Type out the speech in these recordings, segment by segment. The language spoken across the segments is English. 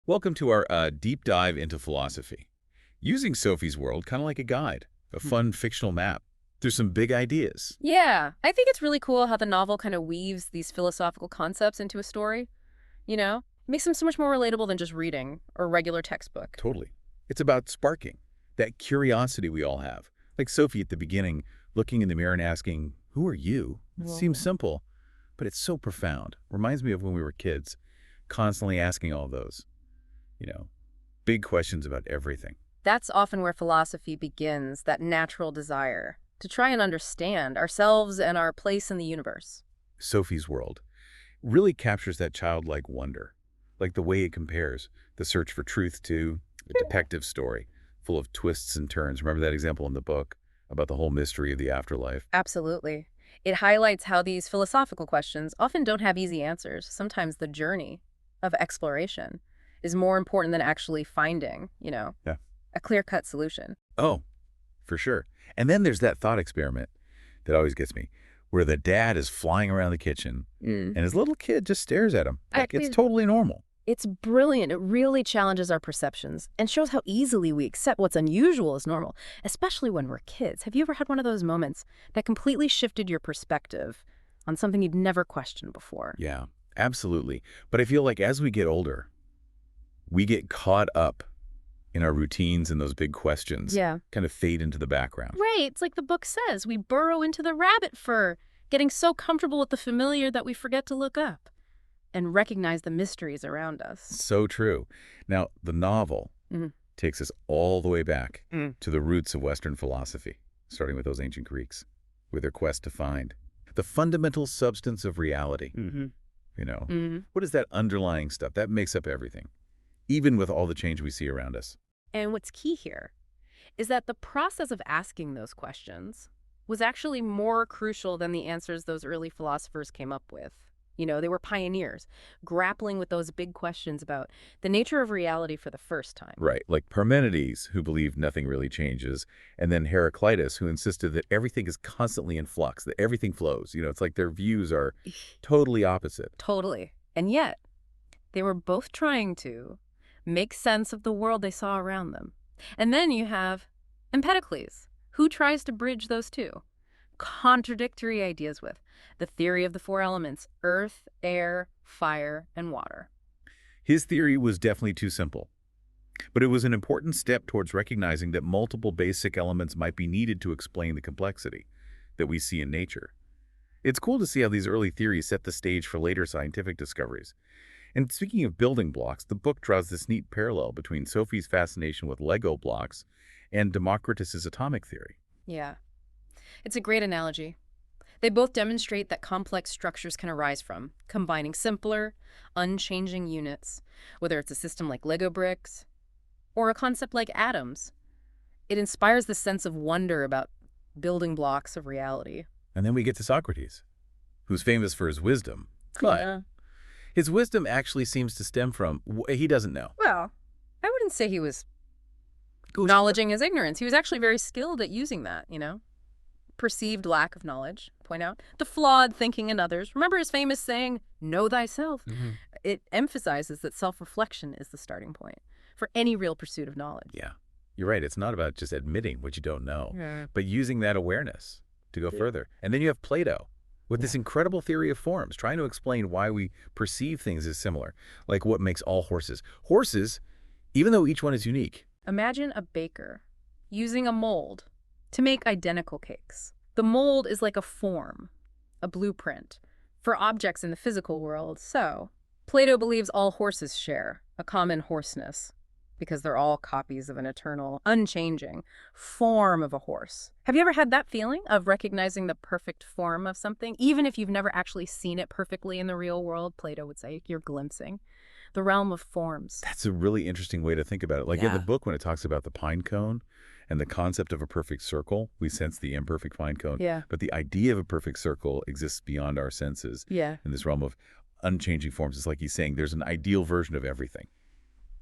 Welcome to our deep dive into philosophy. Using Sophie's world kind of like a guide, a fun fictional map through some big ideas. Yeah, I think it's really cool how the novel kind of weaves these philosophical concepts into a story, you know? It makes them so much more relatable than just reading or a regular textbook. Totally. It's about sparking that curiosity we all have. Like Sophie at the beginning, looking in the mirror and asking, "Who are you?" It seems Whoa. simple, but it's so profound. Reminds me of when we were kids, constantly asking all those, you know, big questions about everything. That's often where philosophy begins, that natural desire to try and understand ourselves and our place in the universe. Sophie's world really captures that childlike wonder, like the way it compares the search for truth to a detective story full of twists and turns. Remember that example in the book about the whole mystery of the afterlife? Absolutely. It highlights how these philosophical questions often don't have easy answers. Sometimes the journey of exploration is more important than actually finding, Yeah. a clear-cut solution. Oh, for sure. And then there's that thought experiment that always gets me, where the dad is flying around the kitchen and his little kid just stares at him like it's Actually, totally normal. it's brilliant. It really challenges our perceptions and shows how easily we accept what's unusual as normal, especially when we're kids. Have you ever had one of those moments that completely shifted your perspective on something you'd never questioned before? Yeah, absolutely. But I feel like as we get older, we get caught up in our routines and those big questions Yeah. kind of fade into the background. Right. It's like the book says, we burrow into the rabbit fur, getting so comfortable with the familiar that we forget to look up and recognize the mysteries around us. So true. Now, the novel Mhm. takes us all the way back Mm. to the roots of Western philosophy, starting with those ancient Greeks, with their quest to find the fundamental substance of reality. You know, what is that underlying stuff that makes up everything, even with all the change we see around us? And what's key here is that the process of asking those questions was actually more crucial than the answers those early philosophers came up with. They were pioneers, grappling with those big questions about the nature of reality for the first time. Right, like Parmenides, who believed nothing really changes, and then Heraclitus, who insisted that everything is constantly in flux, that everything flows. It's like their views are totally opposite. Totally. And yet, they were both trying to make sense of the world they saw around them. And then you have Empedocles, who tries to bridge those two contradictory ideas with the theory of the four elements: earth, air, fire, and water. His theory was definitely too simple, but it was an important step towards recognizing that multiple basic elements might be needed to explain the complexity that we see in nature. It's cool to see how these early theories set the stage for later scientific discoveries. And speaking of building blocks, the book draws this neat parallel between Sophie's fascination with Lego blocks and Democritus's atomic theory. Yeah, it's a great analogy. They both demonstrate that complex structures can arise from combining simpler, unchanging units, whether it's a system like Lego bricks or a concept like atoms. It inspires the sense of wonder about building blocks of reality. And then we get to Socrates, who's famous for his wisdom, but Yeah. his wisdom actually seems to stem from he doesn't know. Well, I wouldn't say he was acknowledging his ignorance. He was actually very skilled at using that. Perceived lack of knowledge, point out. The flawed thinking in others. Remember his famous saying, know thyself? It emphasizes that self-reflection is the starting point for any real pursuit of knowledge. Yeah, you're right. It's not about just admitting what you don't know, Yeah. but using that awareness to go further. And then you have Plato with this incredible theory of forms, trying to explain why we perceive things as similar, like what makes all horses. Horses, even though each one is unique. Imagine a baker using a mold to make identical cakes. The mold is like a form, a blueprint, for objects in the physical world. So, Plato believes all horses share a common horseness because they're all copies of an eternal, unchanging form of a horse. Have you ever had that feeling of recognizing the perfect form of something? Even if you've never actually seen it perfectly in the real world, Plato would say you're glimpsing the realm of forms. That's a really interesting way to think about it. Like in the Yeah. book, when it talks about the pine cone and the concept of a perfect circle, we sense the imperfect pine cone. Yeah. But the idea of a perfect circle exists beyond our senses Yeah. in this realm of unchanging forms. It's like he's saying there's an ideal version of everything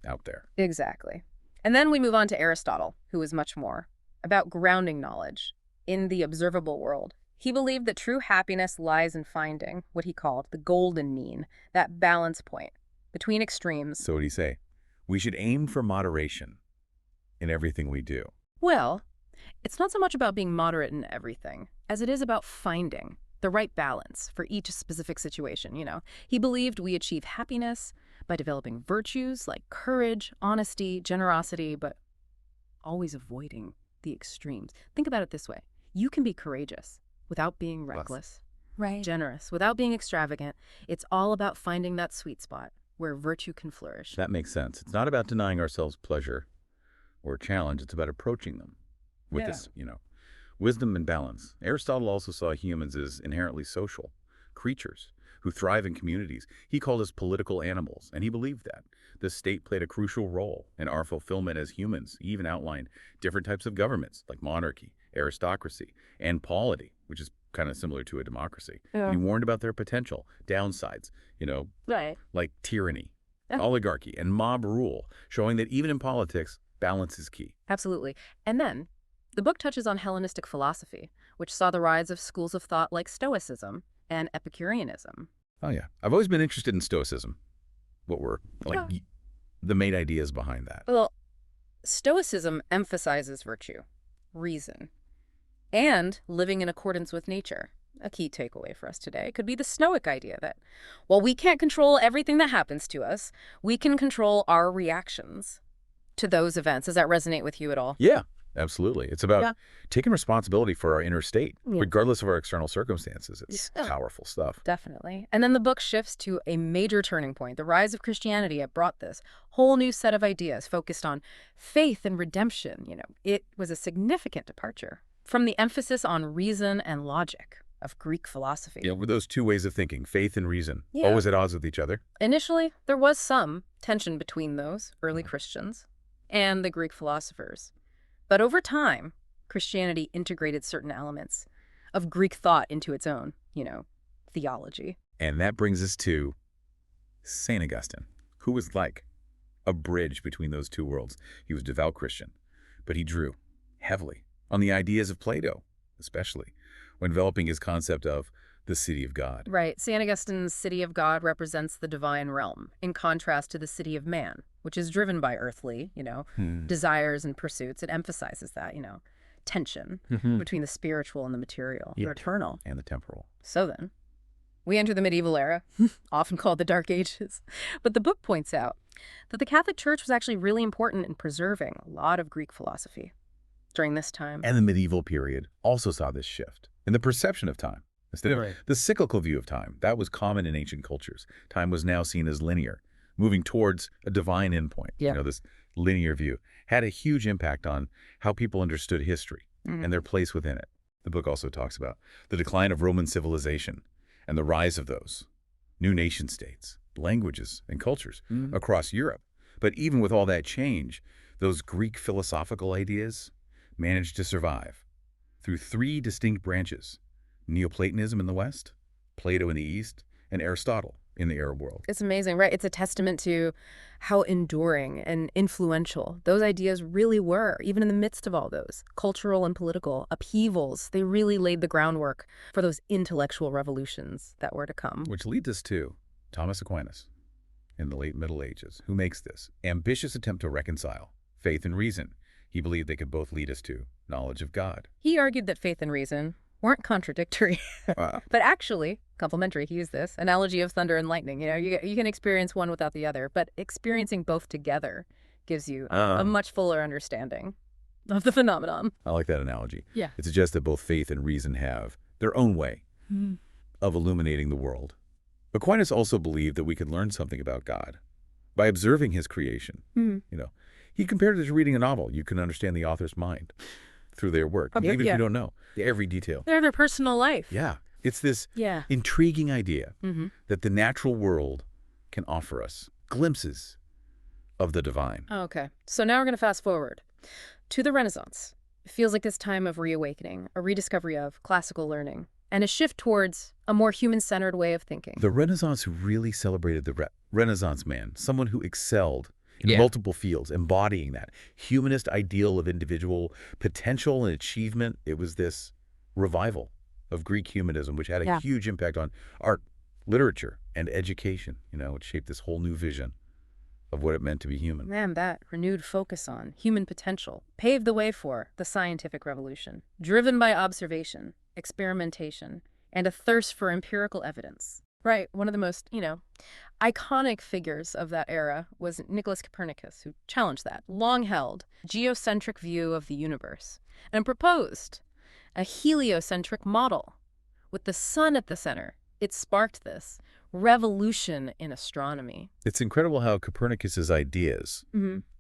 out there. Exactly. And then we move on to Aristotle, who is much more about grounding knowledge in the observable world. He believed that true happiness lies in finding what he called the golden mean, that balance point between extremes. So what do you say? We should aim for moderation in everything we do. Well, it's not so much about being moderate in everything as it is about finding the right balance for each specific situation, He believed we achieve happiness by developing virtues like courage, honesty, generosity, but always avoiding the extremes. Think about it this way. You can be courageous without being reckless, Right. generous without being extravagant. It's all about finding that sweet spot where virtue can flourish. That makes sense. It's not about denying ourselves pleasure or challenge. It's about approaching them with this, wisdom and balance. Aristotle also saw humans as inherently social creatures who thrive in communities. He called us political animals, and he believed that. The state played a crucial role in our fulfillment as humans. He even outlined different types of governments, like monarchy, aristocracy, and polity, which is kind of similar to a democracy. Yeah. He warned about their potential downsides, Right. like tyranny, Yeah. oligarchy, and mob rule, showing that even in politics, balance is key. Absolutely. And then the book touches on Hellenistic philosophy, which saw the rise of schools of thought like Stoicism and Epicureanism. Oh, yeah. I've always been interested in Stoicism. What were, the main ideas behind that? Well, Stoicism emphasizes virtue, reason, and living in accordance with nature. A key takeaway for us today could be the Stoic idea that while we can't control everything that happens to us, we can control our reactions to those events. Does that resonate with you at all? Yeah, absolutely. It's about Yeah. taking responsibility for our inner state, Yeah. regardless of our external circumstances. It's Yeah. powerful stuff. Definitely. And then the book shifts to a major turning point. The rise of Christianity it brought this whole new set of ideas focused on faith and redemption. It was a significant departure from the emphasis on reason and logic of Greek philosophy. Yeah, with those two ways of thinking, faith and reason, Yeah. always at odds with each other. Initially, there was some tension between those early Christians and the Greek philosophers. But over time, Christianity integrated certain elements of Greek thought into its own, theology. And that brings us to St. Augustine, who was like a bridge between those two worlds. He was a devout Christian, but he drew heavily on the ideas of Plato, especially when developing his concept of the city of God. Right. St. Augustine's city of God represents the divine realm, in contrast to the city of man, which is driven by earthly, desires and pursuits. It emphasizes that, tension between the spiritual and the material, the eternal. And the temporal. So then, we enter the medieval era, often called the Dark Ages. But the book points out that the Catholic Church was actually really important in preserving a lot of Greek philosophy during this time. And the medieval period also saw this shift in the perception of time. Instead of the cyclical view of time, that was common in ancient cultures. Time was now seen as linear, moving towards a divine endpoint. Yeah. This linear view had a huge impact on how people understood history and their place within it. The book also talks about the decline of Roman civilization and the rise of those new nation states, languages, and cultures across Europe. But even with all that change, those Greek philosophical ideas managed to survive through three distinct branches: Neoplatonism in the West, Plato in the East, and Aristotle in the Arab world. It's amazing, right? It's a testament to how enduring and influential those ideas really were, even in the midst of all those cultural and political upheavals. They really laid the groundwork for those intellectual revolutions that were to come. Which leads us to Thomas Aquinas in the late Middle Ages, who makes this ambitious attempt to reconcile faith and reason. He believed they could both lead us to knowledge of God. He argued that faith and reason weren't contradictory, but actually complementary. He used this analogy of thunder and lightning. You can experience one without the other, but experiencing both together gives you a much fuller understanding of the phenomenon. I like that analogy. Yeah. It suggests that both faith and reason have their own way of illuminating the world. Aquinas also believed that we could learn something about God by observing his creation. He compared it to reading a novel. You can understand the author's mind through their work, even if you don't know every detail. They're their personal life. Yeah. It's this intriguing idea that the natural world can offer us glimpses of the divine. Okay. So now we're going to fast forward to the Renaissance. It feels like this time of reawakening, a rediscovery of classical learning, and a shift towards a more human-centered way of thinking. The Renaissance really celebrated the Renaissance man, someone who excelled in multiple fields, embodying that humanist ideal of individual potential and achievement. It was this revival of Greek humanism, which had a huge impact on art, literature, and education. It shaped this whole new vision of what it meant to be human. Man, that renewed focus on human potential paved the way for the scientific revolution, driven by observation, experimentation, and a thirst for empirical evidence. Right, one of the most, iconic figures of that era was Nicholas Copernicus, who challenged that long-held geocentric view of the universe and proposed a heliocentric model with the sun at the center. It sparked this revolution in astronomy. It's incredible how Copernicus's ideas,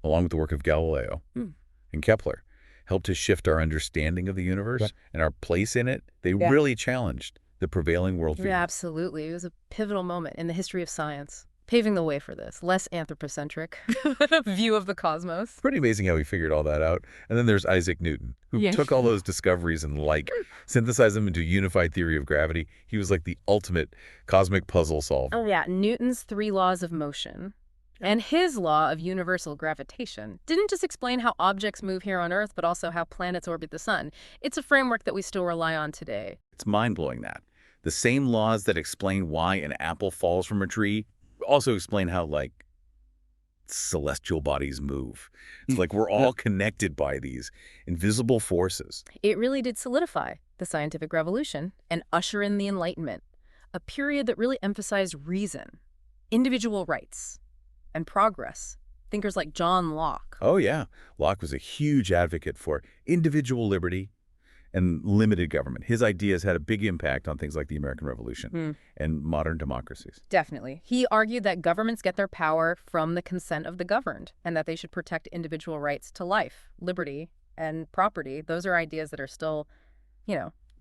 along with the work of Galileo and Kepler, helped to shift our understanding of the universe and our place in it. They really challenged the prevailing worldview. Yeah, absolutely. It was a pivotal moment in the history of science, paving the way for this less anthropocentric view of the cosmos. Pretty amazing how he figured all that out. And then there's Isaac Newton, who took all those discoveries and synthesized them into a unified theory of gravity. He was like the ultimate cosmic puzzle solver. Oh yeah, Newton's 3 laws of motion and his law of universal gravitation didn't just explain how objects move here on Earth, but also how planets orbit the sun. It's a framework that we still rely on today. It's mind-blowing that. The same laws that explain why an apple falls from a tree also explain how, celestial bodies move. It's like we're all connected by these invisible forces. It really did solidify the scientific revolution and usher in the Enlightenment, a period that really emphasized reason, individual rights, and progress. Thinkers like John Locke. Oh, yeah. Locke was a huge advocate for individual liberty and limited government. His ideas had a big impact on things like the American Revolution and modern democracies. Definitely. He argued that governments get their power from the consent of the governed and that they should protect individual rights to life, liberty, and property. Those are ideas that are still,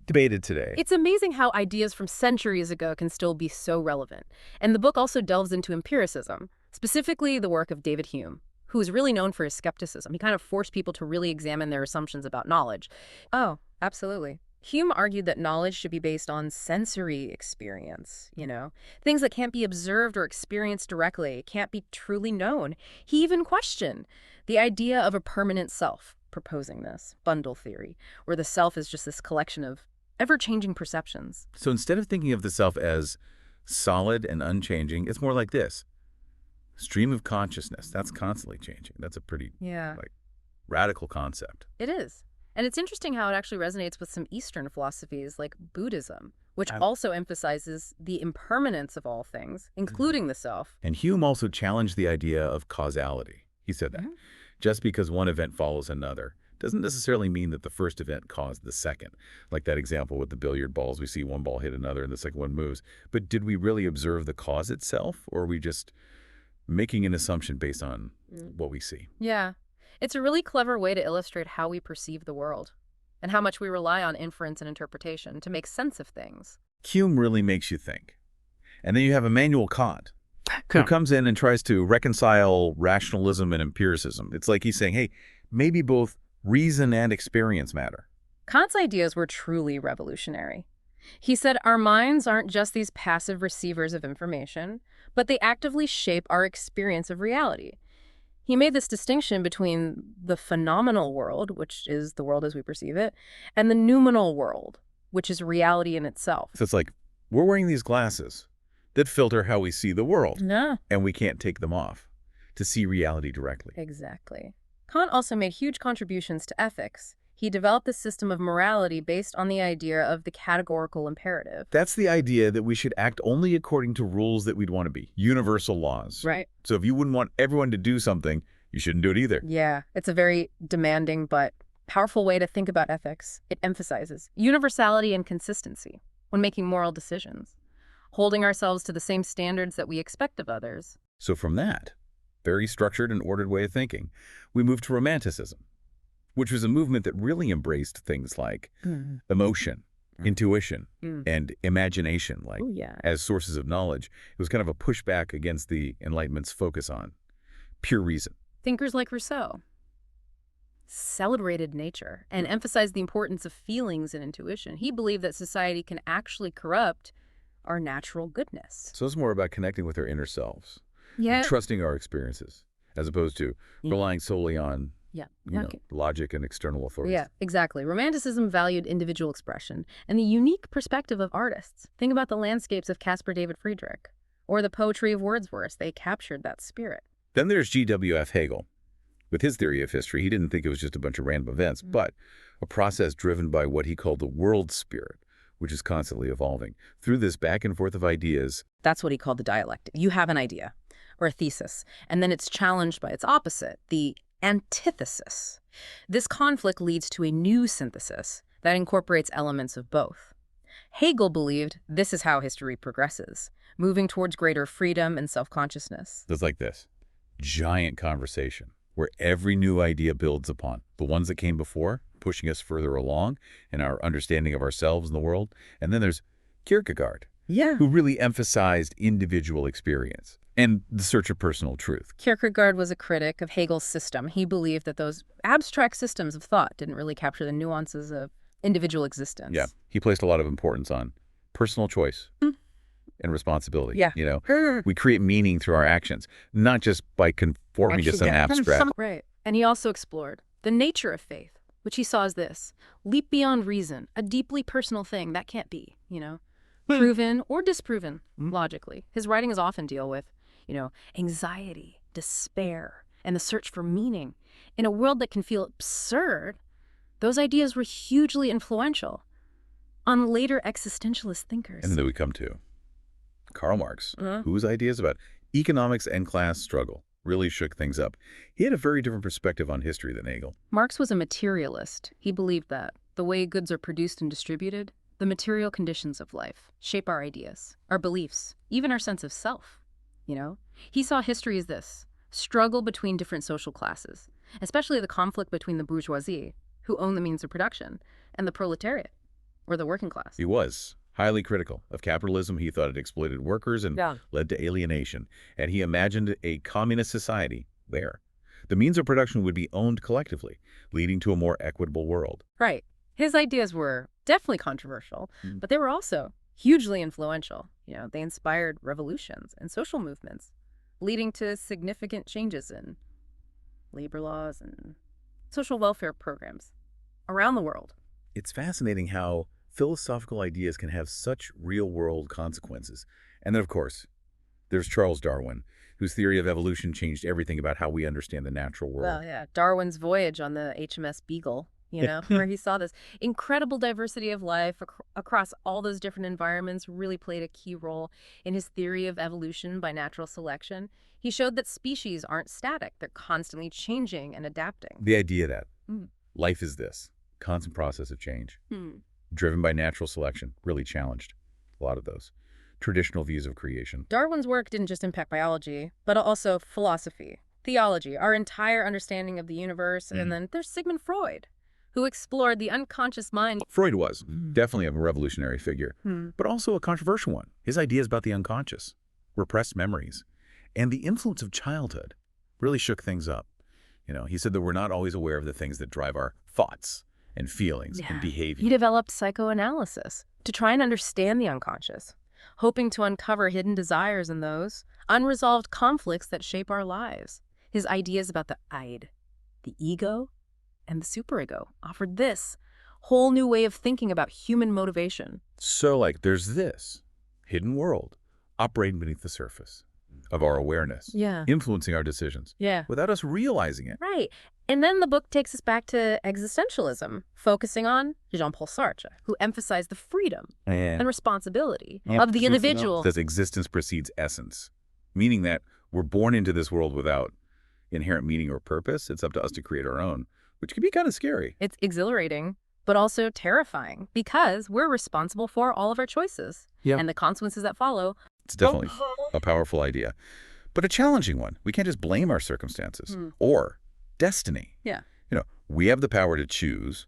debated today. It's amazing how ideas from centuries ago can still be so relevant. And the book also delves into empiricism, specifically the work of David Hume, who is really known for his skepticism. He kind of forced people to really examine their assumptions about knowledge. Oh, absolutely. Hume argued that knowledge should be based on sensory experience, things that can't be observed or experienced directly, can't be truly known. He even questioned the idea of a permanent self, proposing this bundle theory, where the self is just this collection of ever-changing perceptions. So instead of thinking of the self as solid and unchanging, it's more like this. Stream of consciousness, that's constantly changing. That's a pretty radical concept. It is. And it's interesting how it actually resonates with some Eastern philosophies like Buddhism, which also emphasizes the impermanence of all things, including the self. And Hume also challenged the idea of causality. He said that just because one event follows another doesn't necessarily mean that the first event caused the second. Like that example with the billiard balls, we see one ball hit another and the second one moves. But did we really observe the cause itself, or are we just making an assumption based on what we see? Yeah. It's a really clever way to illustrate how we perceive the world and how much we rely on inference and interpretation to make sense of things. Hume really makes you think. And then you have Immanuel Kant, who comes in and tries to reconcile rationalism and empiricism. It's like he's saying, hey, maybe both reason and experience matter. Kant's ideas were truly revolutionary. He said our minds aren't just these passive receivers of information, but they actively shape our experience of reality. He made this distinction between the phenomenal world, which is the world as we perceive it, and the noumenal world, which is reality in itself. So it's like we're wearing these glasses that filter how we see the world, and we can't take them off to see reality directly. Exactly. Kant also made huge contributions to ethics. He developed a system of morality based on the idea of the categorical imperative. That's the idea that we should act only according to rules that we'd want to be, universal laws. Right. So if you wouldn't want everyone to do something, you shouldn't do it either. Yeah, it's a very demanding but powerful way to think about ethics. It emphasizes universality and consistency when making moral decisions, holding ourselves to the same standards that we expect of others. So from that very structured and ordered way of thinking, we move to Romanticism, which was a movement that really embraced things like emotion, intuition, and imagination, as sources of knowledge. It was kind of a pushback against the Enlightenment's focus on pure reason. Thinkers like Rousseau celebrated nature and emphasized the importance of feelings and intuition. He believed that society can actually corrupt our natural goodness. So it's more about connecting with our inner selves, trusting our experiences, as opposed to relying solely on logic and external authorities. Yeah, exactly. Romanticism valued individual expression and the unique perspective of artists. Think about the landscapes of Caspar David Friedrich or the poetry of Wordsworth. They captured that spirit. Then there's G.W.F. Hegel. With his theory of history, he didn't think it was just a bunch of random events, but a process driven by what he called the world spirit, which is constantly evolving. Through this back and forth of ideas, That's what he called the dialectic. You have an idea or a thesis, and then it's challenged by its opposite, the antithesis. This conflict leads to a new synthesis that incorporates elements of both. Hegel believed this is how history progresses, moving towards greater freedom and self-consciousness. it's like this giant conversation where every new idea builds upon the ones that came before, pushing us further along in our understanding of ourselves and the world. And then there's Kierkegaard, Yeah. who really emphasized individual experience and the search of personal truth. Kierkegaard was a critic of Hegel's system. He believed that those abstract systems of thought didn't really capture the nuances of individual existence. Yeah, he placed a lot of importance on personal choice and responsibility. Yeah. You know, we create meaning through our actions, not just by conforming to some abstract. Right. And he also explored the nature of faith, which he saw as this: leap beyond reason, a deeply personal thing that can't be, proven or disproven logically. His writings often deal with, anxiety, despair, and the search for meaning. In a world that can feel absurd, those ideas were hugely influential on later existentialist thinkers. And then we come to Karl Marx, whose ideas about economics and class struggle really shook things up. He had a very different perspective on history than Hegel. Marx was a materialist. He believed that the way goods are produced and distributed, the material conditions of life, shape our ideas, our beliefs, even our sense of self. He saw history as this struggle between different social classes, especially the conflict between the bourgeoisie, who own the means of production, and the proletariat, or the working class. He was highly critical of capitalism. He thought it exploited workers and led to alienation. And he imagined a communist society where the means of production would be owned collectively, leading to a more equitable world. Right. His ideas were definitely controversial, but they were also hugely influential. They inspired revolutions and social movements, leading to significant changes in labor laws and social welfare programs around the world. It's fascinating how philosophical ideas can have such real-world consequences. And then, of course, there's Charles Darwin, whose theory of evolution changed everything about how we understand the natural world. Well, yeah, Darwin's voyage on the HMS Beagle, where he saw this incredible diversity of life across all those different environments, really played a key role in his theory of evolution by natural selection. He showed that species aren't static. They're constantly changing and adapting. The idea that life is this constant process of change, driven by natural selection, really challenged a lot of those traditional views of creation. Darwin's work didn't just impact biology, but also philosophy, theology, our entire understanding of the universe. And then there's Sigmund Freud, who explored the unconscious mind. Freud was definitely a revolutionary figure, but also a controversial one. His ideas about the unconscious, repressed memories, and the influence of childhood really shook things up. He said that we're not always aware of the things that drive our thoughts and feelings and behavior. He developed psychoanalysis to try and understand the unconscious, hoping to uncover hidden desires in those unresolved conflicts that shape our lives. His ideas about the id, the ego, and the superego offered this whole new way of thinking about human motivation. So, there's this hidden world operating beneath the surface of our awareness, influencing our decisions without us realizing it. Right. And then the book takes us back to existentialism, focusing on Jean-Paul Sartre, who emphasized the freedom and responsibility of the individual. That existence precedes essence, meaning that we're born into this world without inherent meaning or purpose. It's up to us to create our own, which can be kind of scary. It's exhilarating, but also terrifying, because we're responsible for all of our choices and the consequences that follow. It's definitely a powerful idea, but a challenging one. We can't just blame our circumstances or destiny. We have the power to choose,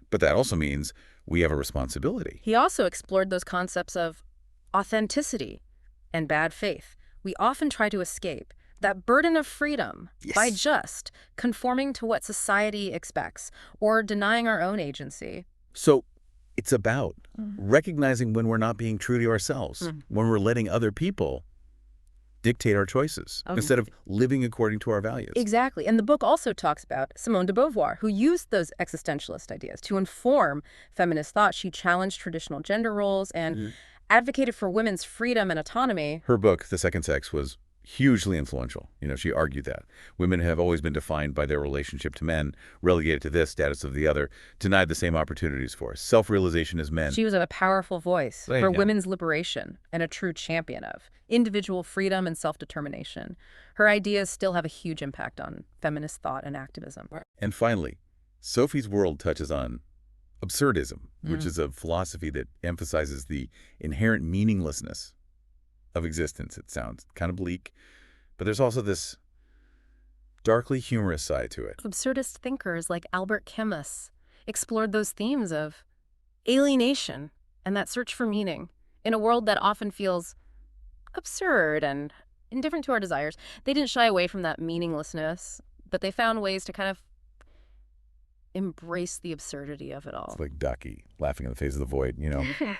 but that also means we have a responsibility. He also explored those concepts of authenticity and bad faith. We often try to escape that burden of freedom by just conforming to what society expects or denying our own agency. So it's about recognizing when we're not being true to ourselves, when we're letting other people dictate our choices instead of living according to our values. Exactly. And the book also talks about Simone de Beauvoir, who used those existentialist ideas to inform feminist thought. She challenged traditional gender roles and advocated for women's freedom and autonomy. Her book, The Second Sex, was hugely influential. She argued that women have always been defined by their relationship to men, relegated to this status of the other, denied the same opportunities for us. Self-realization as men. She was a powerful voice Right, for yeah. women's liberation and a true champion of individual freedom and self-determination. Her ideas still have a huge impact on feminist thought and activism. And finally, Sophie's world touches on absurdism, which is a philosophy that emphasizes the inherent meaninglessness of existence. It sounds kind of bleak, but there's also this darkly humorous side to it. Absurdist thinkers like Albert Camus explored those themes of alienation and that search for meaning in a world that often feels absurd and indifferent to our desires. They didn't shy away from that meaninglessness, but they found ways to kind of embrace the absurdity of it all. It's like Ducky laughing in the face of the void.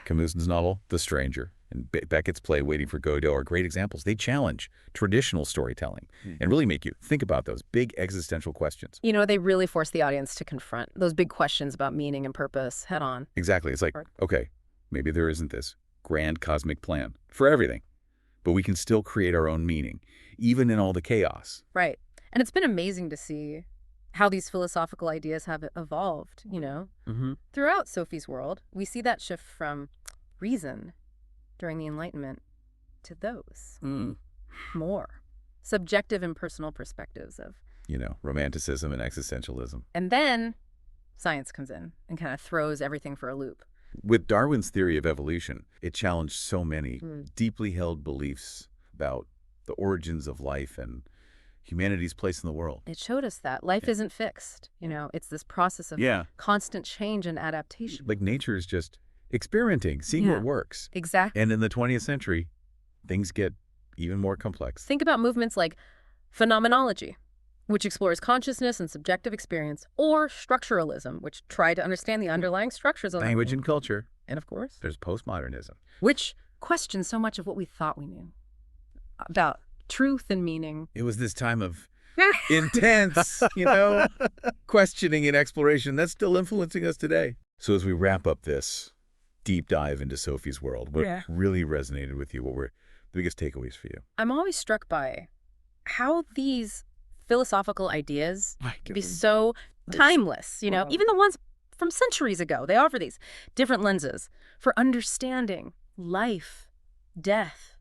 Camus's novel, The Stranger, and Beckett's play, Waiting for Godot, are great examples. They challenge traditional storytelling and really make you think about those big existential questions. They really force the audience to confront those big questions about meaning and purpose head on. Exactly. It's like, okay, maybe there isn't this grand cosmic plan for everything, but we can still create our own meaning, even in all the chaos. Right. And it's been amazing to see how these philosophical ideas have evolved, Throughout Sophie's world, we see that shift from reason during the Enlightenment to those more subjective and personal perspectives of, romanticism and existentialism. And then science comes in and kind of throws everything for a loop. With Darwin's theory of evolution, it challenged so many deeply held beliefs about the origins of life and humanity's place in the world. It showed us that life isn't fixed. It's this process of constant change and adaptation. Like nature is just experimenting, seeing what works. Exactly. And in the 20th century, things get even more complex. Think about movements like phenomenology, which explores consciousness and subjective experience, or structuralism, which try to understand the underlying structures of language and culture. And of course, there's postmodernism, which questions so much of what we thought we knew about truth and meaning. It was this time of intense, questioning and exploration that's still influencing us today. So as we wrap up this deep dive into Sophie's world, what really resonated with you? What were the biggest takeaways for you? I'm always struck by how these philosophical ideas can be so timeless, even the ones from centuries ago. They offer these different lenses for understanding life, death,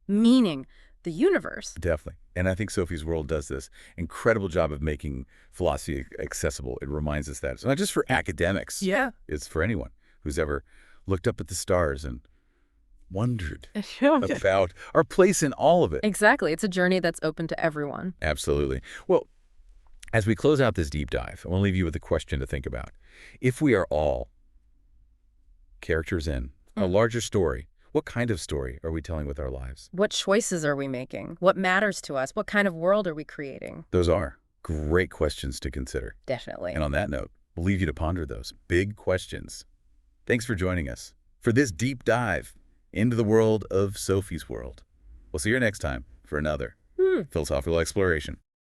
meaning, the universe. Definitely. And I think Sophie's world does this incredible job of making philosophy accessible. It reminds us that it's not just for academics. It's for anyone who's ever looked up at the stars and wondered about our place in all of it. Exactly. It's a journey that's open to everyone. Absolutely. Well, as we close out this deep dive, I want to leave you with a question to think about. If we are all characters in a larger story, what kind of story are we telling with our lives? What choices are we making? What matters to us? What kind of world are we creating? Those are great questions to consider. Definitely. And on that note, we'll leave you to ponder those big questions. Thanks for joining us for this deep dive into the world of Sophie's world. We'll see you next time for another philosophical exploration.